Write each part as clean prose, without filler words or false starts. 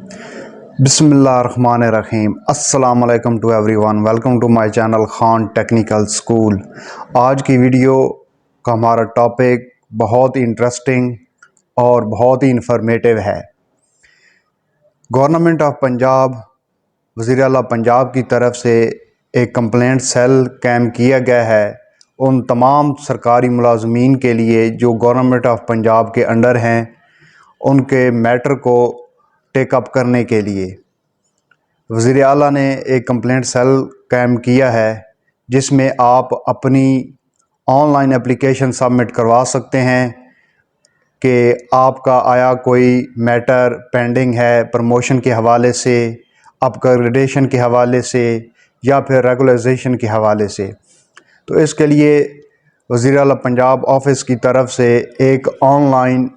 बिस्मिल्लाहिर्रहमानिर्रहीम। अस्सलाम वालेकुम to everyone. Welcome to my channel Khan Technical School. आज की वीडियो का हमारा टॉपिक बहुत ही इंटरेस्टिंग और बहुत ही इंफॉर्मेटिव है। गवर्नमेंट ऑफ पंजाब, वज़ीर आला पंजाब की तरफ से एक कंप्लेंट सेल कायम किया गया है उन तमाम सरकारी मुलाजमीन के लिए जो गवर्नमेंट ऑफ पंजाब के अंडर हैं, उनके मैटर को टेकअप करने के लिए वज़ीर आला ने एक कंप्लेंट सेल कायम किया है जिसमें आप अपनी ऑनलाइन एप्लीकेशन सबमिट करवा सकते हैं कि आपका आया कोई मैटर पेंडिंग है प्रमोशन के हवाले से, अपग्रेडेशन के हवाले से या फिर रेगुलराइजेशन के हवाले से। तो इसके लिए वज़ीर आला पंजाब ऑफिस की तरफ से एक ऑनलाइन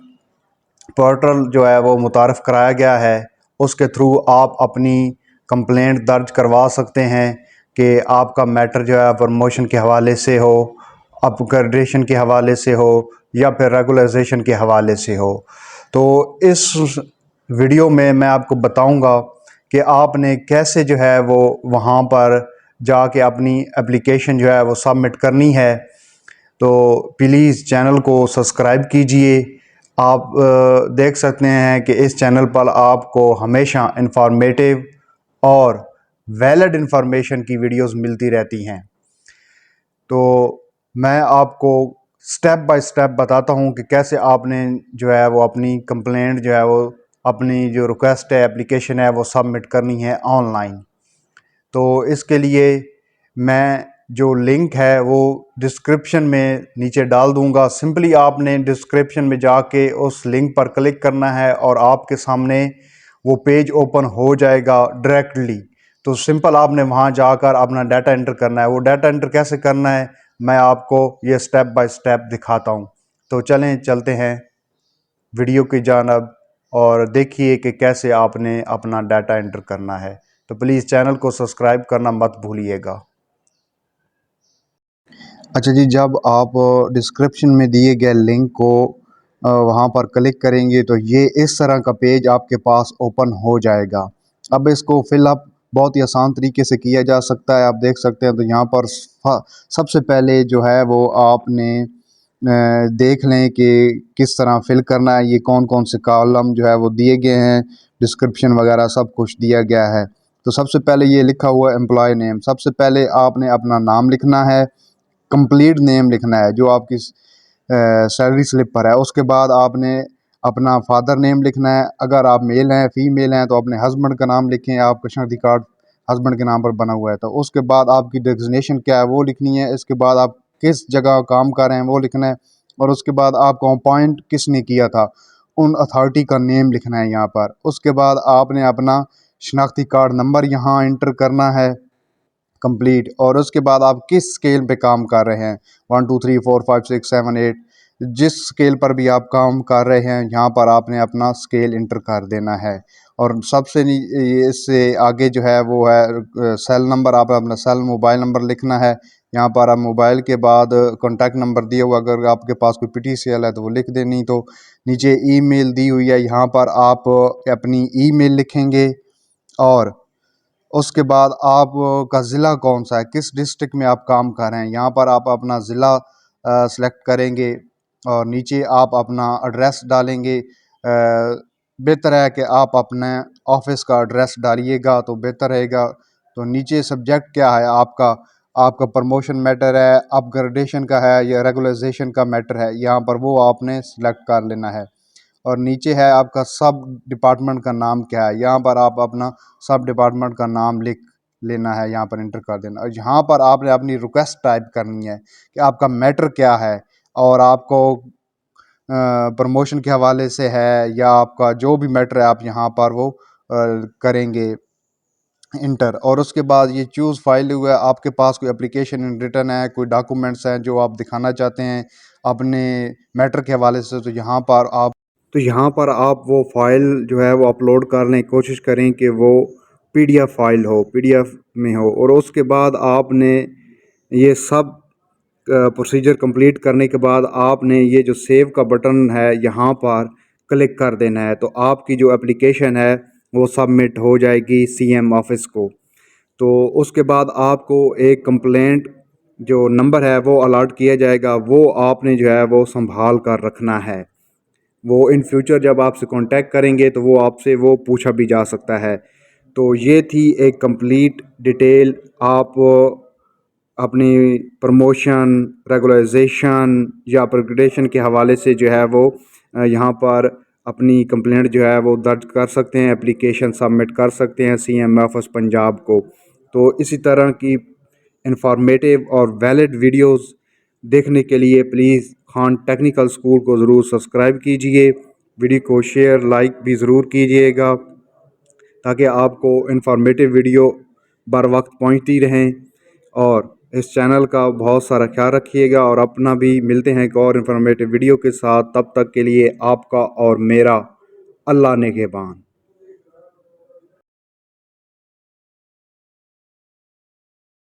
पोर्टल जो है वो मुतारफ़ कराया गया है। उसके थ्रू आप अपनी कंप्लेंट दर्ज करवा सकते हैं कि आपका मैटर जो है प्रमोशन के हवाले से हो, अपग्रेडेशन के हवाले से हो या फिर रेगुलराइजेशन के हवाले से हो। तो इस वीडियो में मैं आपको बताऊंगा कि आपने कैसे जो है वो वहाँ पर जाके अपनी एप्लीकेशन जो है वो सबमिट करनी है। तो प्लीज़ चैनल को सब्सक्राइब कीजिए। आप देख सकते हैं कि इस चैनल पर आपको हमेशा इंफॉर्मेटिव और वैलिड इंफॉर्मेशन की वीडियोस मिलती रहती हैं। तो मैं आपको स्टेप बाय स्टेप बताता हूं कि कैसे आपने जो है वो अपनी कंप्लेंट जो है वो अपनी जो रिक्वेस्ट है, एप्लीकेशन है, वो सबमिट करनी है ऑनलाइन। तो इसके लिए मैं जो लिंक है वो डिस्क्रिप्शन में नीचे डाल दूंगा। सिंपली आपने डिस्क्रिप्शन में जाके उस लिंक पर क्लिक करना है और आपके सामने वो पेज ओपन हो जाएगा डायरेक्टली। तो सिंपल आपने वहाँ जाकर अपना डाटा एंटर करना है। वो डाटा एंटर कैसे करना है मैं आपको ये स्टेप बाय स्टेप दिखाता हूँ। तो चलते हैं वीडियो की जानब और देखिए कि कैसे आपने अपना डाटा एंटर करना है। तो प्लीज़ चैनल को सब्सक्राइब करना मत भूलिएगा। अच्छा जी, जब आप डिस्क्रिप्शन में दिए गए लिंक को वहाँ पर क्लिक करेंगे तो ये इस तरह का पेज आपके पास ओपन हो जाएगा। अब इसको फिलअप बहुत ही आसान तरीके से किया जा सकता है। आप देख सकते हैं तो यहाँ पर सबसे पहले जो है वो आपने देख लें कि किस तरह फिल करना है। ये कौन कौन से कॉलम जो है वो दिए गए हैं, डिस्क्रिप्शन वगैरह सब कुछ दिया गया है। तो सबसे पहले ये लिखा हुआ है एम्प्लॉय नेम। सबसे पहले आपने अपना नाम लिखना है, कंप्लीट नेम लिखना है जो आपकी सैलरी स्लिप पर है। उसके बाद आपने अपना फादर नेम लिखना है। अगर आप मेल हैं, फीमेल हैं तो अपने हस्बैंड का नाम लिखें। आपका शनाख्ती कार्ड हस्बैंड के नाम पर बना हुआ है। तो उसके बाद आपकी डेजिग्नेशन क्या है वो लिखनी है। इसके बाद आप किस जगह काम कर रहे हैं वो लिखना है। और उसके बाद आपको अपॉइंट किसने किया था उन अथॉरिटी का नेम लिखना है यहाँ पर। उसके बाद आपने अपना शनाख्ती कार्ड नंबर यहाँ इंटर करना है कंप्लीट। और उसके बाद आप किस स्केल पे काम कर रहे हैं, 1 2 3 4 5 6 7 8, जिस स्केल पर भी आप काम कर रहे हैं यहाँ पर आपने अपना स्केल इंटर कर देना है। और सबसे इससे आगे जो है वो है सेल नंबर। आप अपना सेल मोबाइल नंबर लिखना है। यहाँ पर आप मोबाइल के बाद कॉन्टैक्ट नंबर दिया हुआ, अगर आपके पास कोई PTCL है तो वो लिख दें, नहीं तो नीचे ईमेल दी हुई है, यहाँ पर आप अपनी ईमेल लिखेंगे। और उसके बाद आपका ज़िला कौन सा है, किस डिस्ट्रिक्ट में आप काम कर रहे हैं, यहाँ पर आप अपना ज़िला सेलेक्ट करेंगे और नीचे आप अपना एड्रेस डालेंगे। बेहतर है कि आप अपने ऑफिस का एड्रेस डालिएगा तो बेहतर रहेगा। तो नीचे सब्जेक्ट क्या है आपका प्रमोशन मैटर है, अपग्रेडेशन का है या रेगुलराइजेशन का मैटर है, यहाँ पर वो आपने सेलेक्ट कर लेना है। और नीचे है आपका सब डिपार्टमेंट का नाम क्या है, यहाँ पर आप अपना सब डिपार्टमेंट का नाम लिख लेना है, यहाँ पर इंटर कर देना। और यहाँ पर आपने अपनी रिक्वेस्ट टाइप करनी है कि आपका मैटर क्या है और आपको प्रमोशन के हवाले से है या आपका जो भी मैटर है आप यहाँ पर वो करेंगे इंटर। और उसके बाद ये चूज़ फाइल हुआ है, आपके पास कोई एप्लीकेशन इन रिटर्न है, कोई डॉक्यूमेंट्स हैं जो आप दिखाना चाहते हैं अपने मैटर के हवाले से, तो यहाँ पर आप वो फाइल जो है वो अपलोड करने की कोशिश करें कि वो PDF फाइल हो, PDF में हो। और उसके बाद आपने ये सब प्रोसीजर कंप्लीट करने के बाद आपने ये जो सेव का बटन है यहाँ पर क्लिक कर देना है। तो आपकी जो एप्लीकेशन है وہ سبمٹ ہو جائے گی سی ایم آفس کو۔ تو اس کے بعد آپ کو ایک کمپلینٹ جو نمبر ہے وہ الاٹ کیا جائے گا، وہ آپ نے جو ہے وہ سنبھال کر رکھنا ہے۔ وہ ان فیوچر جب آپ سے کانٹیکٹ کریں گے تو وہ آپ سے وہ پوچھا بھی جا سکتا ہے۔ تو یہ تھی ایک کمپلیٹ ڈیٹیل، آپ اپنی پروموشن، ریگولائزیشن یا پروگریشن کے حوالے سے جو ہے وہ یہاں پر اپنی کمپلینٹ جو ہے وہ درج کر سکتے ہیں، اپلیکیشن سبمٹ کر سکتے ہیں سی ایم آفس پنجاب کو۔ تو اسی طرح کی انفارمیٹیو اور ویلڈ ویڈیوز دیکھنے کے لیے پلیز خان ٹیکنیکل اسکول کو ضرور سبسکرائب کیجئے، ویڈیو کو شیئر لائک بھی ضرور کیجئے گا تاکہ آپ کو انفارمیٹیو ویڈیو بر وقت پہنچتی رہیں۔ اور اس چینل کا بہت سارا خیال رکھیے گا، اور اپنا بھی ملتے ہیں ایک اور انفارمیٹیو ویڈیو کے ساتھ۔ تب تک کے لیے آپ کا اور میرا اللہ نگہبان۔